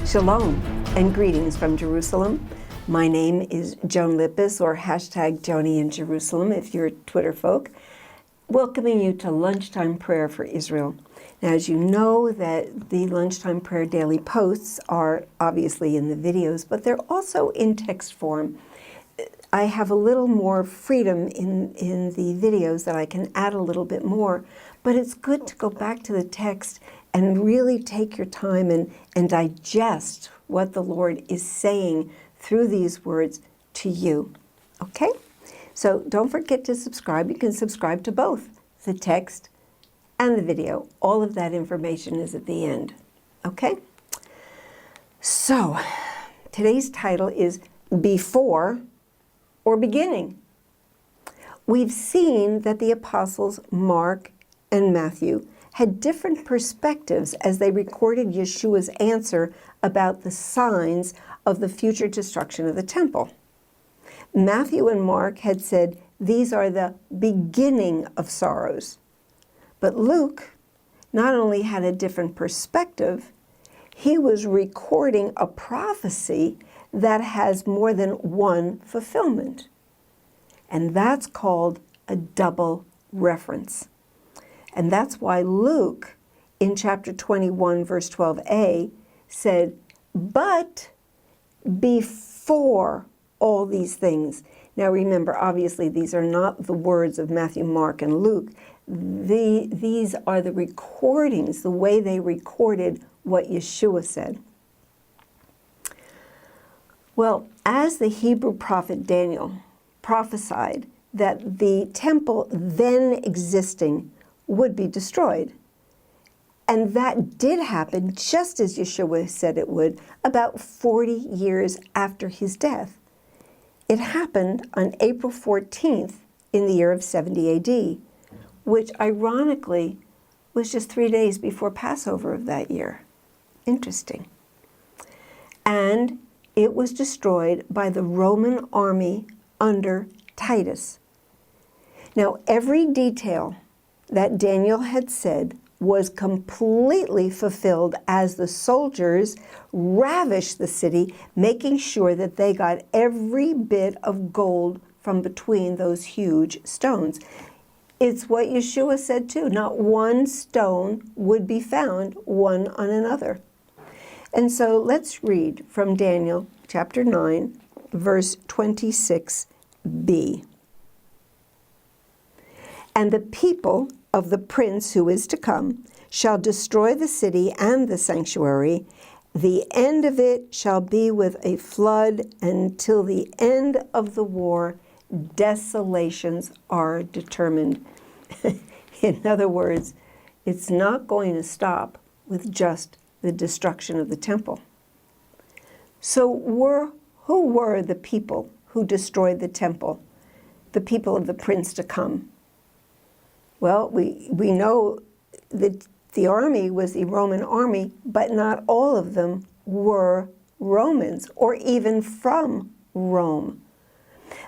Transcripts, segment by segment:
Shalom and greetings from Jerusalem. My name is Joan Lippis, or hashtag Joni in Jerusalem if you're Twitter folk, welcoming you to Lunchtime Prayer for Israel. Now, as you know, that the Lunchtime Prayer daily posts are obviously in the videos, but they're also in text form. I have a little more freedom in the videos that I can add a little bit more, but it's good to go back to the text and really take your time and digest what the Lord is saying through these words to you. Okay? So don't forget to subscribe. You can subscribe to both the text and the video. All of that information is at the end. Okay? So today's title is Before or Beginning. We've seen that the apostles Mark and Matthew had different perspectives as they recorded Yeshua's answer about the signs of the future destruction of the temple. Matthew and Mark had said these are the beginning of sorrows. But Luke not only had a different perspective, he was recording a prophecy that has more than one fulfillment. And that's called a double reference. And that's why Luke, in chapter 21, verse 12a, said, but before all these things. Now remember, obviously, these are not the words of Matthew, Mark, and Luke. These are the recordings, the way they recorded what Yeshua said. Well, as the Hebrew prophet Daniel prophesied that the temple then existing would be destroyed. And that did happen just as Yeshua said it would, about 40 years after his death. It happened on April 14th in the year of 70 AD, which ironically was just 3 days before Passover of that year. Interesting. And it was destroyed by the Roman army under Titus. Now, every detail that Daniel had said was completely fulfilled as the soldiers ravished the city, making sure that they got every bit of gold from between those huge stones. It's what Yeshua said too, not one stone would be found one on another. And so let's read from Daniel chapter 9, verse 26b. And the people of the prince who is to come shall destroy the city and the sanctuary. The end of it shall be with a flood, until the end of the war, desolations are determined. In other words, it's not going to stop with just the destruction of the temple. So who were the people who destroyed the temple? The people of the prince to come. Well, we know that the army was the Roman army, but not all of them were Romans or even from Rome.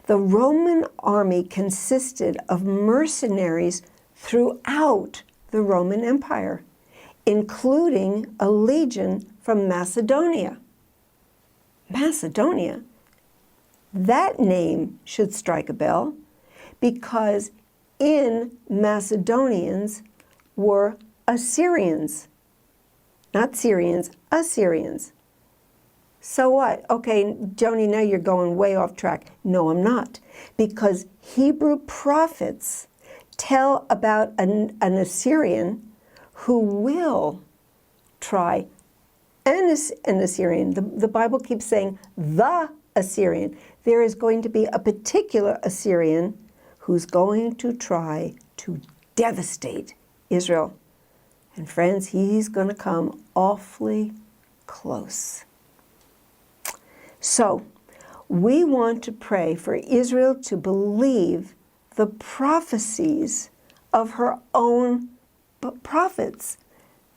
The Roman army consisted of mercenaries throughout the Roman Empire, including a legion from Macedonia. Macedonia, that name should strike a bell, because in Macedonians were Assyrians. Not Syrians, Assyrians. So what? Okay, Joni, now you're going way off track. No, I'm not. Because Hebrew prophets tell about an Assyrian who will try an Assyrian. The Bible keeps saying the Assyrian. There is going to be a particular Assyrian who's going to try to devastate Israel. And friends, he's going to come awfully close. So, we want to pray for Israel to believe the prophecies of her own prophets,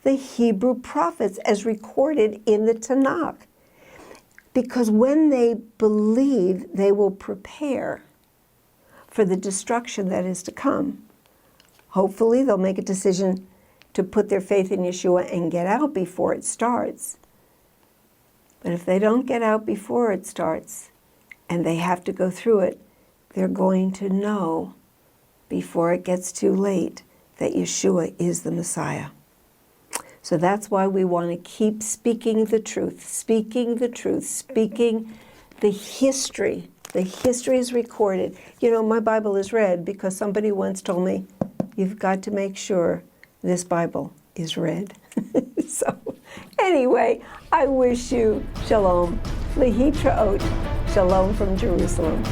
the Hebrew prophets as recorded in the Tanakh. Because when they believe, they will prepare for the destruction that is to come. Hopefully, they'll make a decision to put their faith in Yeshua and get out before it starts. But if they don't get out before it starts, and they have to go through it, they're going to know before it gets too late that Yeshua is the Messiah. So that's why we want to keep speaking the truth, speaking the truth, speaking the history. The history is recorded. You know, my Bible is read because somebody once told me, you've got to make sure this Bible is read. So anyway, I wish you shalom. Lehitraot. Shalom from Jerusalem.